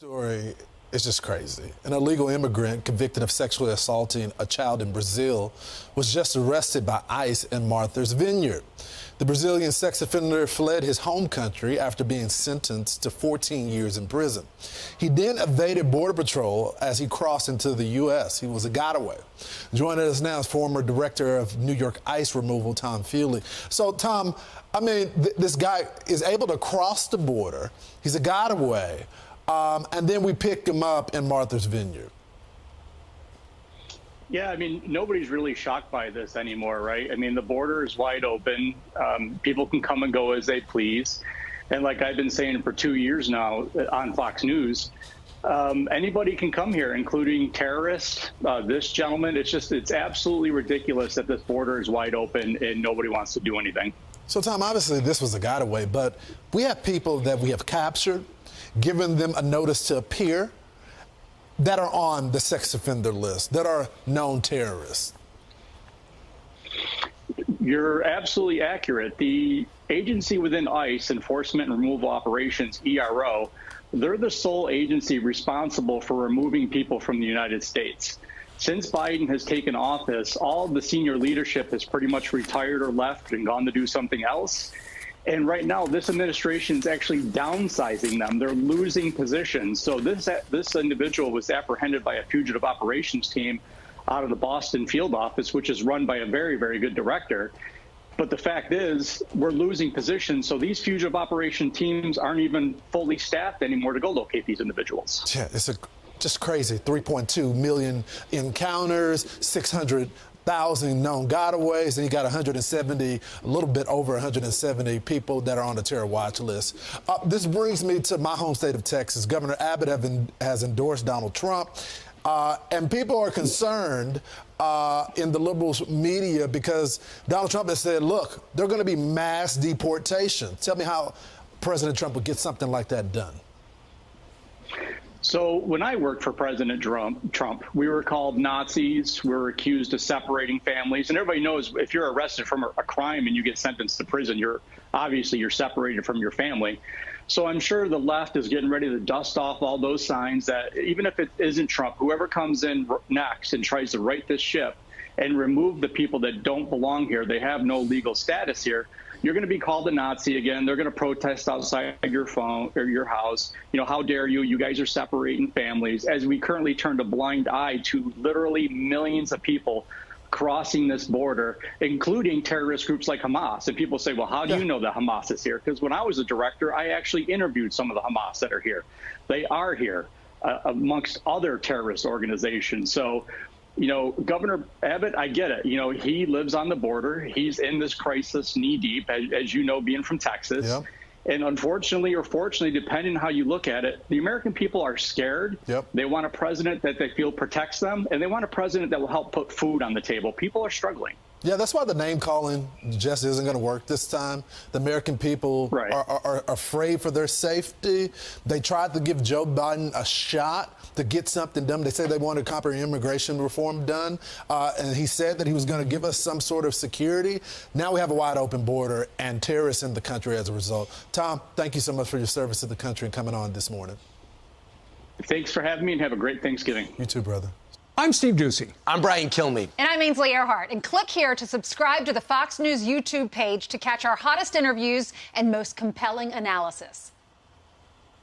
Story is just crazy. An illegal immigrant convicted of sexually assaulting a child in Brazil was just arrested by ICE in Martha's Vineyard. The Brazilian sex offender fled his home country after being sentenced to 14 years in prison. He then evaded Border Patrol as he crossed into the U.S. He was a getaway. Joining us now is former director of New York ICE removal, Tom Feely. So, Tom, I mean, this guy is able to cross the border. He's a getaway. And then we picked him up in Martha's Vineyard. Yeah, I mean, nobody's really shocked by this anymore, right? I mean, the border is wide open. People can come and go as they please. And like I've been saying for 2 years now on Fox News, anybody can come here, including terrorists, this gentleman. It's absolutely ridiculous that this border is wide open and nobody wants to do anything. So, Tom, obviously this was a getaway, but we have people that we have captured, given them a notice to appear, that are on the sex offender list, that are known terrorists. You're absolutely accurate. The agency within ICE, Enforcement and Removal Operations, ERO, they're the sole agency responsible for removing people from the United States. Since Biden has taken office, all of the senior leadership has pretty much retired or left and gone to do something else. And right now, this administration is actually downsizing them. They're losing positions. So this individual was apprehended by a fugitive operations team out of the Boston field office, which is run by a very, very good director. But the fact is, we're losing positions. So these fugitive operation teams aren't even fully staffed anymore to go locate these individuals. Yeah, it's just crazy. 3.2 million encounters, 600,000 known gotaways, and you got 170, a little bit over 170 people that are on the terror watch list. This brings me to my home state of Texas. Governor Abbott has endorsed Donald Trump, and people are concerned in the liberal media because Donald Trump has said, look, there are going to be mass deportations. Tell me how President Trump would get something like that done. So when I worked for President Trump, we were called Nazis. We were accused of separating families. And everybody knows if you're arrested from a crime and you get sentenced to prison, you're separated from your family. So I'm sure the left is getting ready to dust off all those signs that even if it isn't Trump, whoever comes in next and tries to right this ship and remove the people that don't belong here, they have no legal status here, you're going to be called a Nazi again. They're going to protest outside your phone or your house. You know, how dare you? You guys are separating families, as we currently turn a blind eye to literally millions of people crossing this border, including terrorist groups like Hamas. And people say, well, how do you know that Hamas is here? Because when I was a director, I actually interviewed some of the Hamas that are here. They are here amongst other terrorist organizations. So, you know, Governor Abbott, I get it. You know, he lives on the border. He's in this crisis knee deep, as you know, being from Texas. Yep. And unfortunately or fortunately, depending on how you look at it, the American people are scared. Yep. They want a president that they feel protects them, and they want a president that will help put food on the table. People are struggling. Yeah, that's why the name calling just isn't going to work this time. The American people are afraid for their safety. They tried to give Joe Biden a shot to get something done. They say they wanted comprehensive immigration reform done, and he said that he was going to give us some sort of security. Now we have a wide open border and terrorists in the country as a result. Tom, thank you so much for your service to the country and coming on this morning. Thanks for having me, and have a great Thanksgiving. You too, brother. I'm Steve Ducey. I'm Brian Kilmeade. And I'm Ainsley Earhart. And click here to subscribe to the Fox News YouTube page to catch our hottest interviews and most compelling analysis.